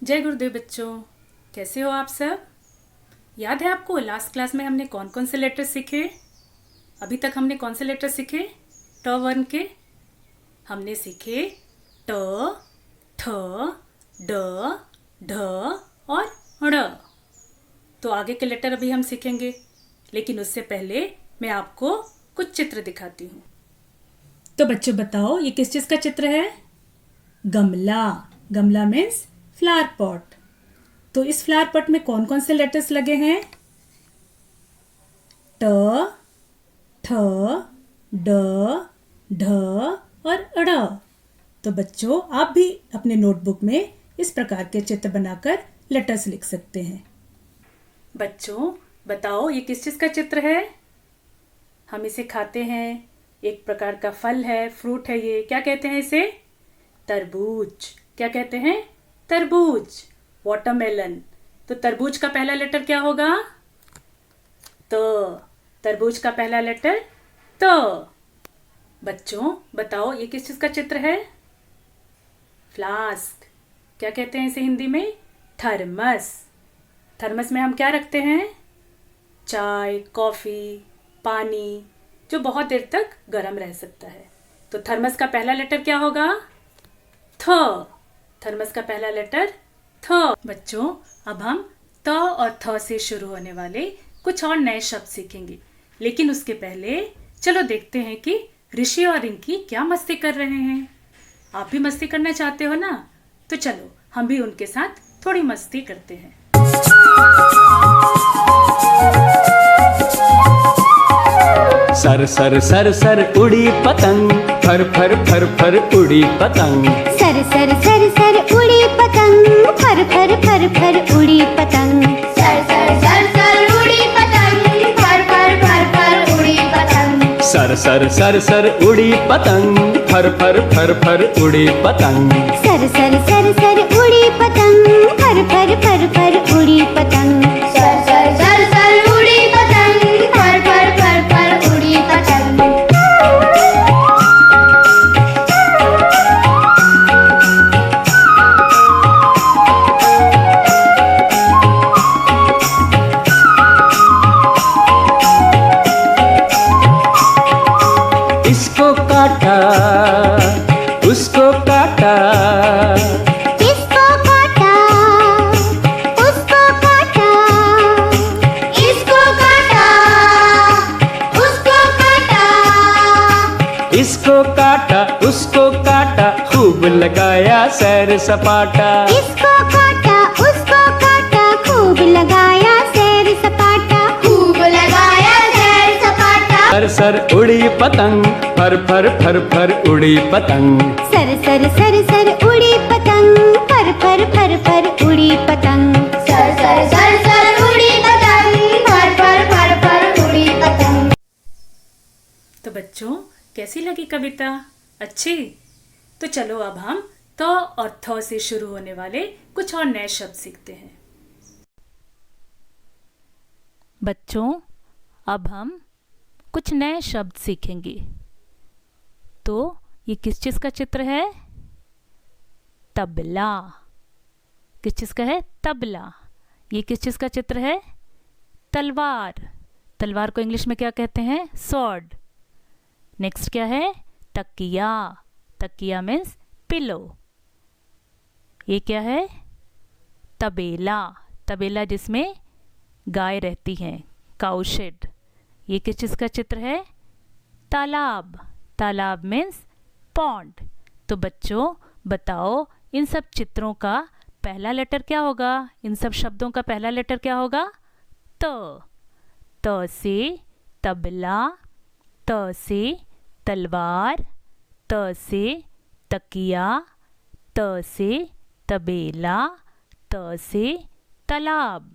जय गुरुदेव बच्चों, कैसे हो आप सब। याद है आपको लास्ट क्लास में हमने कौन कौन से लेटर सीखे। अभी तक हमने कौन से लेटर सीखे ट वर्ण के। हमने सीखे ट, ठ, ड, ढ और ड़। तो आगे के लेटर अभी हम सीखेंगे, लेकिन उससे पहले मैं आपको कुछ चित्र दिखाती हूँ। तो बच्चों बताओ, ये किस चीज का चित्र है। गमला। गमला मीन्स फ्लावर पॉट। तो इस फ्लावर पॉट में कौन कौन से लेटर्स लगे हैं। ट, ठ, ड, ढ और ड़। तो बच्चों आप भी अपने नोटबुक में इस प्रकार के चित्र बनाकर लेटर्स लिख सकते हैं। बच्चों बताओ, ये किस चीज का चित्र है। हम इसे खाते हैं, एक प्रकार का फल है, फ्रूट है। ये क्या कहते हैं इसे। तरबूज। क्या कहते हैं। तरबूज, वाटरमेलन। तो तरबूज का पहला लेटर क्या होगा। त। तरबूज का पहला लेटर त। बच्चों बताओ, ये किस चीज का चित्र है। फ्लास्क। क्या कहते हैं इसे हिंदी में। थर्मस। थर्मस में हम क्या रखते हैं। चाय, कॉफी, पानी, जो बहुत देर तक गर्म रह सकता है। तो थर्मस का पहला लेटर क्या होगा। थ। थर्मस का पहला लेटर थ। बच्चों अब हम त और थ से शुरू होने वाले कुछ और नए शब्द सीखेंगे, लेकिन उसके पहले चलो देखते हैं कि ऋषि और रिंकी क्या मस्ती कर रहे हैं। आप भी मस्ती करना चाहते हो ना, तो चलो हम भी उनके साथ थोड़ी मस्ती करते हैं। सर सर सर सर उड़ी पतंग, फर फर फर फर उड़ी पतंग। सर सर सर सर उड़ी पतंग, फर फर फर फर उड़ी पतंग। सर सर सर सर उड़ी पतंग, फर फर फर फर उड़ी पतंग। सर सर सर सर उड़ी पतंग, फर फर फर फर उड़ी पतंग। सर सर सर सर उड़ी पतंग, फर फर फर फर उड़ी पतंग। सर सर सर सर उड़ी पतंग, फर फर फर फर उड़ी पतंग। इसको काटा, उसको काटा, इसको काटा, उसको काटा, इसको काटा, उसको काटा। इसको काटा, उसको काटा, खूब लगाया सैर सपाटा। इसको काटा, उसको काटा, खूब लगाया सैर सपाटा। खूब लगाया सैर सपाटा। सर सर उड़ी पतंग, फर फर फर फर उड़ी पतंग। सर सर सर सर उड़ी पतंग, फर फर फर फर उड़ी पतंग। सर सर सर सर उड़ी पतंग, फर फर फर फर उड़ी पतंग। तो बच्चों कैसी लगी कविता। अच्छी। तो चलो अब हम त और थ से शुरू होने वाले कुछ और नए शब्द सीखते हैं। बच्चों अब हम कुछ नए शब्द सीखेंगे। तो ये किस चीज का चित्र है। तबला। किस चीज का है। तबला। ये किस चीज का चित्र है। तलवार। तलवार को इंग्लिश में क्या कहते हैं। स्वॉर्ड। नेक्स्ट क्या है। तकिया। तकिया मीन्स पिलो। ये क्या है। तबेला। तबेला जिसमें गाय रहती हैं, काउ शेड। ये किस चीज का चित्र है। तालाब। तालाब मीन्स पॉन्ड। तो बच्चों बताओ, इन सब चित्रों का पहला लेटर क्या होगा। इन सब शब्दों का पहला लेटर क्या होगा। त। त से तबला, त से तलवार, त से तकिया, त से तबेला, त से तालाब।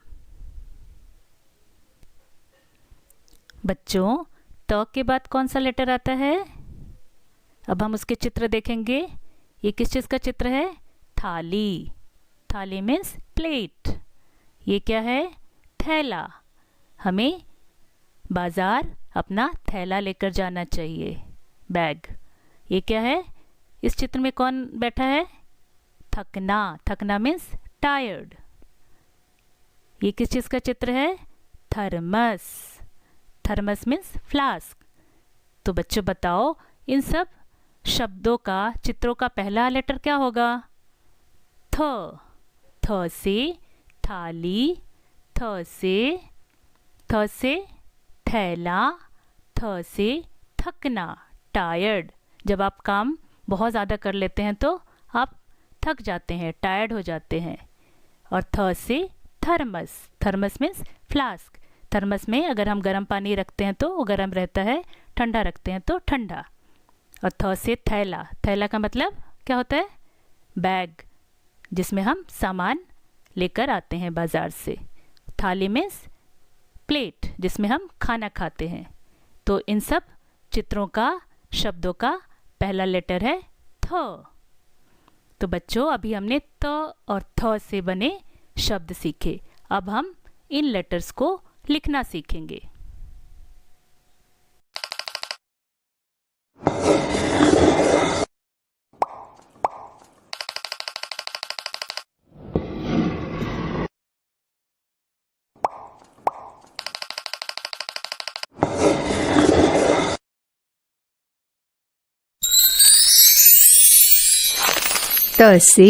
बच्चों त के बाद कौन सा लेटर आता है। अब हम उसके चित्र देखेंगे। ये किस चीज का चित्र है। थाली। थाली मीन्स प्लेट। ये क्या है। थैला। हमें बाजार अपना थैला लेकर जाना चाहिए, बैग। ये क्या है। इस चित्र में कौन बैठा है। थकना। थकना मीन्स टायर्ड। ये किस चीज़ का चित्र है? थर्मस। Thermos means flask. तो बच्चों बताओ, इन सब शब्दों का, चित्रों का पहला लेटर क्या होगा? थ। थ से थाली, थ से थैला, थ से थकना, टायर्ड। जब आप काम बहुत ज़्यादा कर लेते हैं तो आप थक जाते हैं, टायर्ड हो जाते हैं। और थ से thermos. Thermos means flask. Thermos में अगर हम गर्म पानी रखते हैं तो वो गर्म रहता है, ठंडा रखते हैं तो ठंडा। और थ से थैला। थैला का मतलब क्या होता है? बैग, जिसमें हम सामान लेकर आते हैं बाज़ार से। थाली मीन्स प्लेट, जिसमें हम खाना खाते हैं। तो इन सब चित्रों का, शब्दों का पहला लेटर है थ। तो बच्चों, अभी हमने त और थ से बने शब्द सीखे। अब हम इन लेटर्स को लिखना सीखेंगे। त से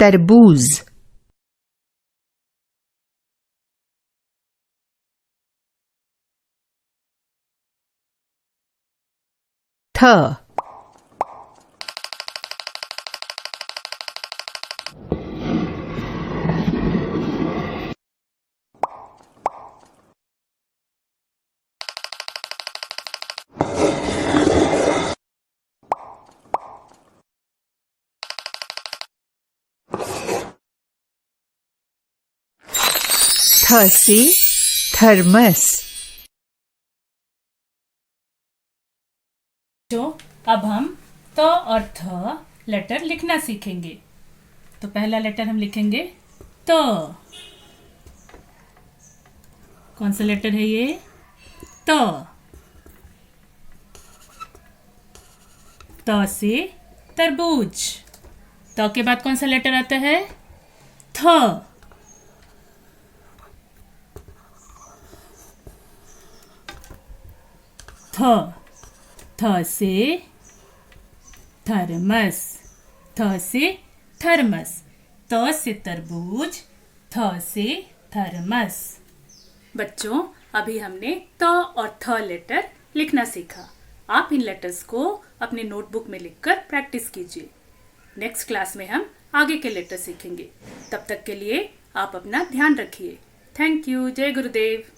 तरबूज, थ। थ से थर्मस। तो अब हम त और थ लेटर लिखना सीखेंगे। तो पहला लेटर हम लिखेंगे त। कौन सा लेटर है ये? त। त से तरबूज। त के बाद कौन सा लेटर आता है? थ। थ। थ से थर्मस। थ से थर्मस। त से तरबूज, थ से थर्मस। बच्चों, अभी हमने त और थ लेटर लिखना सीखा। आप इन लेटर्स को अपने नोटबुक में लिखकर प्रैक्टिस कीजिए। नेक्स्ट क्लास में हम आगे के लेटर सीखेंगे। तब तक के लिए आप अपना ध्यान रखिए। Thank you. जय गुरुदेव।